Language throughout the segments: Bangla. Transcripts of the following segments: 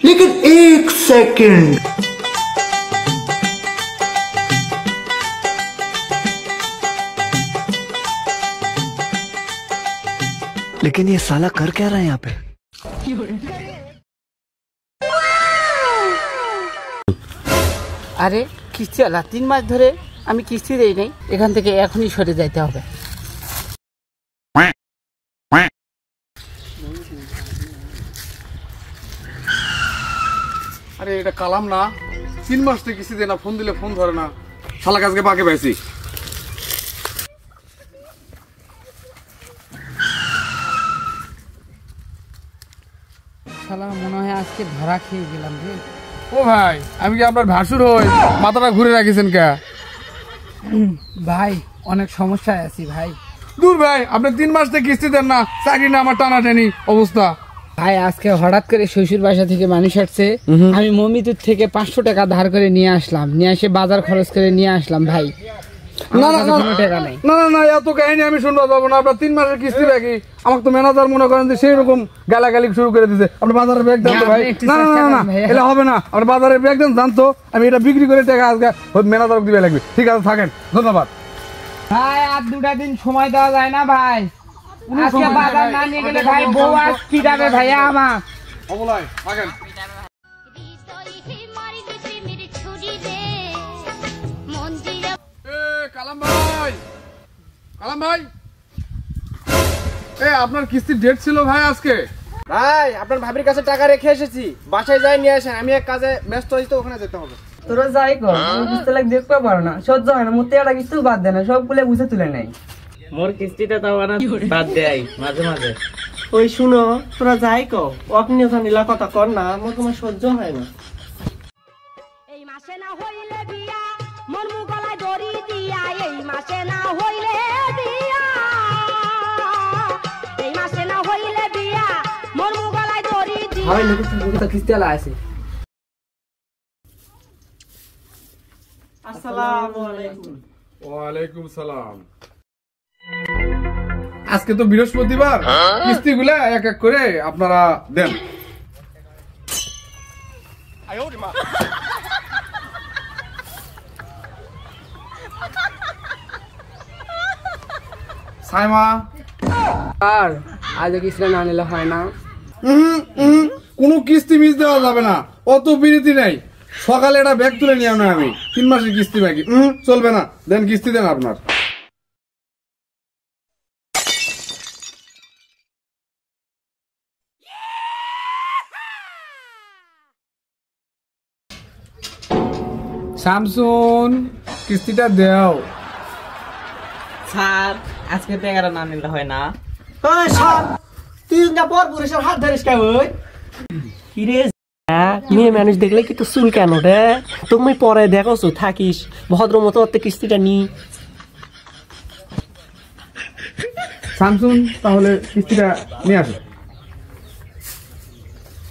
लेकिन एक सेकंड, लेकिन ये साला कर क्या रहा है यहाँ पे? আরে কিস্তিওয়ালা 3 মাস ধরে আমি কিস্তি দেই নাই, এখান থেকে এখনই সরে যাইতে হবে। আরে এটা কালাম না, 3 মাস থেকে কিস্তি দেয় না, ফোন দিলে ফোন ধরে না, শালা আজকে পাকে পাইছি। শালা মনে হয় আজকে ধরা খেয়ে গেলাম রে। ও ভাই, আমি কি আপনার ভাসুর হই? মাথাটা ঘুরে রাখিছেন কে? ভাই অনেক সমস্যায় আছি ভাই। দূর ভাই, আপনি 3 মাস থেকে কিস্তি দেন না, চাকরি না আমার টানাটানি অবস্থা। ভাই আজকে হঠাৎ করে শ্বশুর বাসা থেকে মানুষ আসছে, আমি মমিদুর থেকে 500 টাকা ধার করে নিয়ে আসলাম, নিয়ে এসে বাজার খরচ করে নিয়ে আসলাম ভাই। না না না, এত কাহিনী আমি শুনতে পাবো না। আপনার 3 মাসের কিস্তি বাকি, আমাকে তো ম্যানেজার মনে করেন যে সেই রকম গালাগালি শুরু করে দিতে। আপনি বাজারের ব্যাগ দেন তো ভাই। না না না, এটা হবে না, আপনি বাজারের ব্যাগ দেন, জানতো আমি এটা বিক্রি করে টাকা আজকে ম্যানেজার দিবে লাগবে। ঠিক আছে, থাকেন, ধন্যবাদ ভাই। আর 2টা দিন সময় দেওয়া যায় না ভাই? আজকে বাজার না নিয়ে গেলে ভাই বউ আজ কি যাবে ভাইয়া আমার। অবলাই থাকেন। কালাম ভাই, কালাম ভাই, আপনার কিস্তির ডেট ছিল ভাই আজকে। ভাই আপনার ভাবির কাছে টাকা রেখে এসেছি, বাসায় যাই নিয়ে আসেন, আমি এক কাজে ব্যস্ত হই তো ওখানে যেতে হবে। তোরা যাই কর, বুঝতে লাগ দেখতে পারো না, সহ্য হয় না, মোতে একটা কিছু বাদ দেয় না, সবগুলো বুঝে তুলে নেই। মোর কিস্তিটা তাও না বাদ দেয় মাঝে মাঝে। ওই শুনো, তোরা যাই কর, অগ্নি নীলা কথা কর না, আমার তোমার সহ্য হয় না। এই মাসে না হইলে বিয়া, মোর মু গলায় দড়ি দিয়া, এই মাসে না হইলে বিয়া, এই মাসে না হইলে বিয়া, মোর মু গলায় দড়ি দিয়া। হয় লোক তো কিস্তিওয়ালা আছে। আসসালামু আলাইকুম। ওয়ালাইকুম সালাম। আজকে তো বৃহস্পতিবার, কিস্তিগুলা এক এক করে আপনারা দেন। সাইমা, আর আজ কিস্তি না নিলে হয় না। কোনো কিস্তি মিস দেওয়া যাবে না, অত বিরতি নাই। সকালে একটা ব্যাগ তুলে নিয়ে আনো, আমি 3 মাসের কিস্তি বাকি, চলবে না। দেন কিস্তি দেন আপনার। শামসুন, কিস্তিটা দেও। স্যার আজকে টাকাটা না নিলে হয় না। ওই স্যার, তুই না পর পুরুষের হাত ধরিস কে? ওই কি রে, মেয়ে মানুষ দেখলে কি তো চুল কেন রে? তুমি পরে দেখো থাকিস ভদ্র মতো, কিস্তিটা নি। শামসুন, তাহলে কিস্তিটা নিয়ে আসো।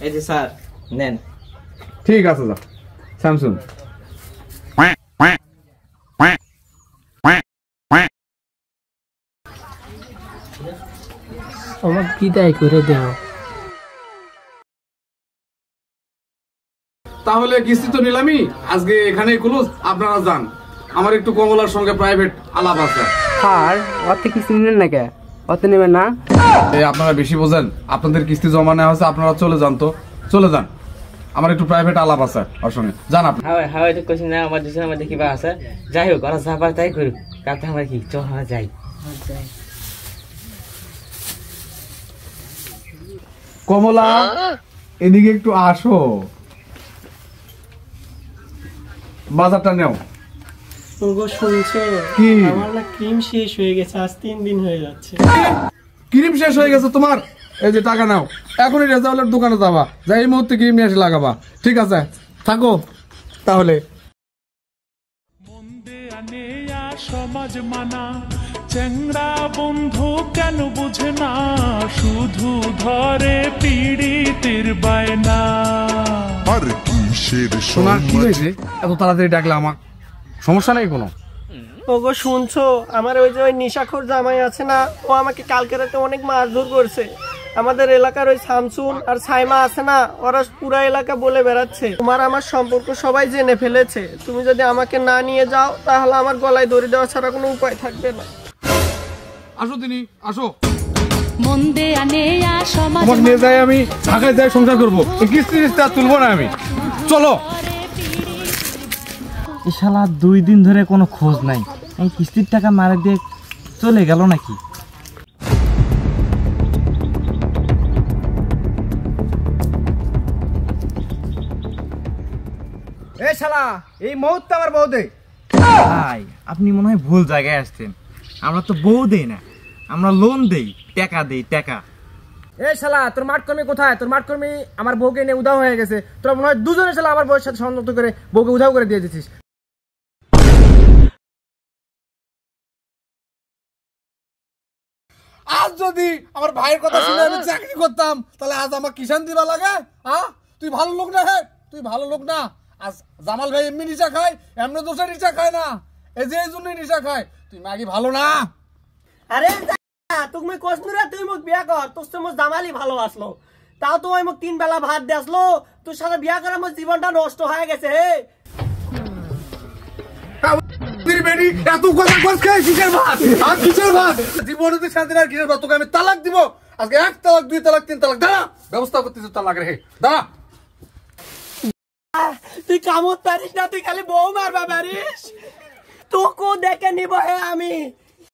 এই যে স্যার নেন। ঠিক আছে যা শামসুন। আমার বিদায় করে দাও। তাহলে কিস্তি তো নিলামই, আজকে এখানে ক্লোজ। আপনারা যান, আমার একটু কমলার সঙ্গে প্রাইভেট আলাপ আছে। স্যার অর্থে কিস্তি নিলেন না কে? অর্থে নেবেন না? আপনারা বেশি বোঝেন, আপনাদের কিস্তি জমা নেওয়া হচ্ছে, আপনারা চলে যান তো, চলে যান, আমার একটু প্রাইভেট আলাপ আছে ওর সঙ্গে। যান আপনি। হাওয়াই তো কইছি না, আমার দুজনের মধ্যে কি বা আছে। যাই হোক, ওরা যা পারে তাই করুক, কাতে আমার কি, চল আমরা যাই। কমলা, এদিকে একটু আসো, বাজারটা নেও। শুনছো কি? আমার না ক্রিম শেষ হয়ে গেছে, আজ 3 দিন হয়ে যাচ্ছে। ক্রিম শেষ হয়ে গেছে তোমার? এই যে টাকা নাও, এখনই রেজাউলের দোকানে যাবা, যাই এই মুহূর্তে ক্রিম নিয়ে এসে লাগাবা। ঠিক আছে, থাকো তাহলে। সমাজ মানা চেংড়া বন্ধু কেন বুঝে না, শুধু ধরে পীড়িতের বায়না। আর কিসের শোনা, কি হয়েছে এত তাড়াতাড়ি ডাকলে? আমার সমস্যা নেই কোনো। ওগো শুনছো, আমার ওই যে ওই নিশাখোর জামাই আছে না, ও আমাকে কালকে রাতে অনেক মারধর করছে। আমাদের এলাকার ওই শামসুন আর সাইমা আছে না, ওরা পুরা এলাকা বলে বেড়াচ্ছে তোমার আমার সম্পর্ক সবাই জেনে ফেলেছে। তুমি যদি আমাকে না নিয়ে যাও তাহলে আমার গলায় দড়ি দেওয়া ছাড়া কোনো উপায় থাকবে না। আসো তিনি, আসো। মন্দে আনেয়া সমাজ তোমাকে নিয়ে যাই, আমি ঢাকায় যাই সংসার করবো। এই কিস্তি আর তুলবো না আমি। চলো। এই শালা 2 দিন ধরে কোনো খোঁজ নাই, এই কিস্তির টাকা মারে দিয়ে চলে গেল নাকি? এই শালা, এই মুহূর্তে আমার বউ দে। ভাই আপনি মনে হয় ভুল জায়গায় আসছেন, আমরা তো বউ দেই না, আমরা লোন দেই, টাকা দেই, টাকা। এই শালা, তোর মাঠ কর্মী কোথায়? তোর মাঠ কর্মী আমার বউকে নিয়ে উধাও হয়ে গেছে। তোর মনে হয় দুজনে শালা আমার বউয়ের সাথে সংযুক্ত করে বউকে উধাও করে দিয়ে দিচ্ছিস। আজ যদি আমার ভাইয়ের কথা শুনে আমি চাকরি করতাম তাহলে আজ আমার কিষান দিবা লাগে। হ্যাঁ, তুই ভালো লোক না। হ্যাঁ, তুই ভালো লোক না। আজ জামাল ভাই এমনি নিশা খায়, এমনি দোষে নিশা খায় না, এই যে এই জন্যই নিশা খায়। তুই মাগি ভালো না। আরে তুমি কসনুরা, তুই মুখ বিয়া কর, তোর তো মোর জামালি ভালো আসলো, তাও তো ওই মুখ 3 বেলা ভাত দিয়ে আসলো। তোর সাথে বিয়া করে আমার জীবনটা নষ্ট হয়ে গেছে। হে এত কথা খাই কিসের ভাত? আর কিসের ভাত? জীবনে তো শান্তি না, কিসের ভাত? তোকে আমি তালাক দিব আজকে। 1 তালাক, 2 তালাক, 3 তালাক। দাঁড়া, ব্যবস্থা করতেছ তালাকের। হে দাঁড়া। তুই কামত পারিস না, তুই খালি বউ মারবা পারিস। তোকে দেখে নিব হে আমি।